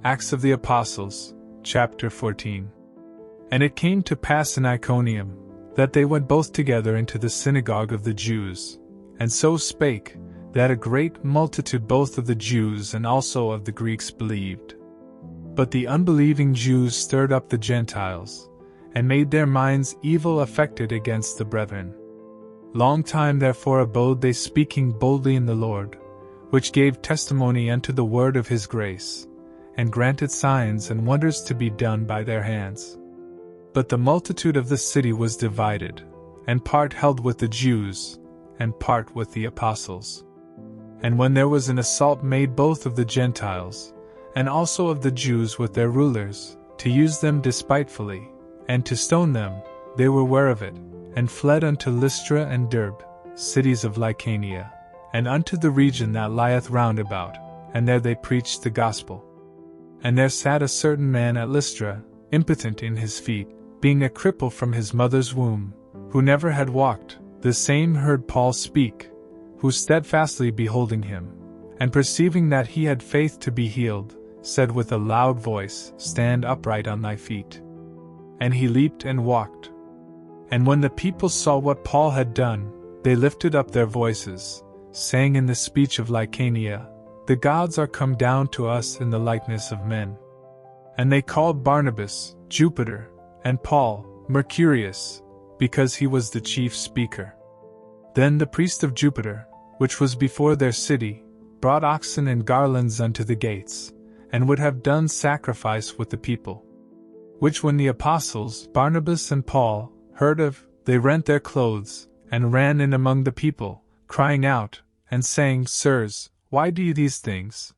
Acts of the Apostles, chapter 14. And it came to pass in Iconium, that they went both together into the synagogue of the Jews, and so spake, that a great multitude both of the Jews and also of the Greeks believed. But the unbelieving Jews stirred up the Gentiles, and made their minds evil affected against the brethren. Long time therefore abode they speaking boldly in the Lord, which gave testimony unto the word of his grace, and granted signs and wonders to be done by their hands. But the multitude of the city was divided, and part held with the Jews, and part with the apostles. And when there was an assault made both of the Gentiles, and also of the Jews with their rulers, to use them despitefully, and to stone them, they were ware of it, and fled unto Lystra and Derbe, cities of Lycaonia, and unto the region that lieth round about, and there they preached the gospel. And there sat a certain man at Lystra, impotent in his feet, being a cripple from his mother's womb, who never had walked. The same heard Paul speak, who steadfastly beholding him, and perceiving that he had faith to be healed, said with a loud voice, Stand upright on thy feet. And he leaped and walked. And when the people saw what Paul had done, they lifted up their voices, saying in the speech of Lycaonia, The gods are come down to us in the likeness of men. And they called Barnabas, Jupiter, and Paul, Mercurius, because he was the chief speaker. Then the priest of Jupiter, which was before their city, brought oxen and garlands unto the gates, and would have done sacrifice with the people. Which when the apostles, Barnabas and Paul, heard of, they rent their clothes, and ran in among the people, crying out, and saying, Sirs, why do ye these things?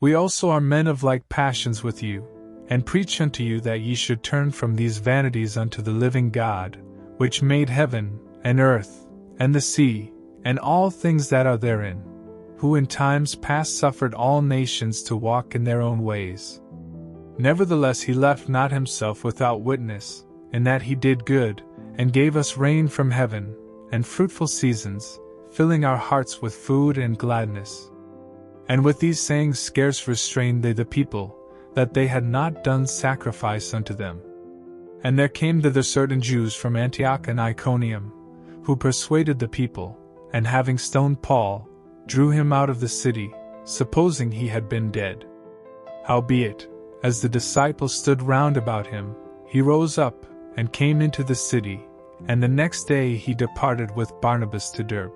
We also are men of like passions with you, and preach unto you that ye should turn from these vanities unto the living God, which made heaven, and earth, and the sea, and all things that are therein, who in times past suffered all nations to walk in their own ways. Nevertheless he left not himself without witness, in that he did good, and gave us rain from heaven, and fruitful seasons, filling our hearts with food and gladness. And with these sayings scarce restrained they the people, that they had not done sacrifice unto them. And there came thither certain Jews from Antioch and Iconium, who persuaded the people, and having stoned Paul, drew him out of the city, supposing he had been dead. Howbeit, as the disciples stood round about him, he rose up, and came into the city, and the next day he departed with Barnabas to Derbe.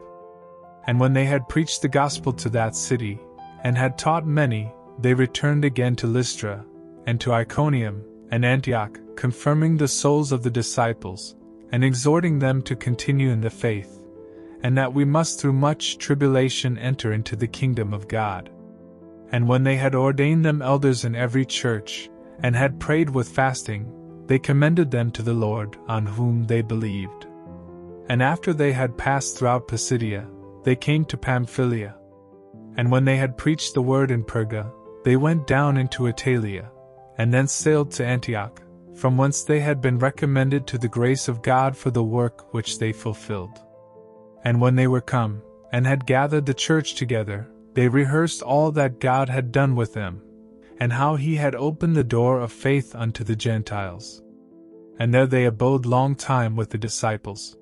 And when they had preached the gospel to that city, and had taught many, they returned again to Lystra, and to Iconium, and Antioch, confirming the souls of the disciples, and exhorting them to continue in the faith, and that we must through much tribulation enter into the kingdom of God. And when they had ordained them elders in every church, and had prayed with fasting, they commended them to the Lord, on whom they believed. And after they had passed throughout Pisidia, they came to Pamphylia. And when they had preached the word in Perga, they went down into Italia, and thence sailed to Antioch, from whence they had been recommended to the grace of God for the work which they fulfilled. And when they were come, and had gathered the church together, they rehearsed all that God had done with them, and how he had opened the door of faith unto the Gentiles. And there they abode long time with the disciples.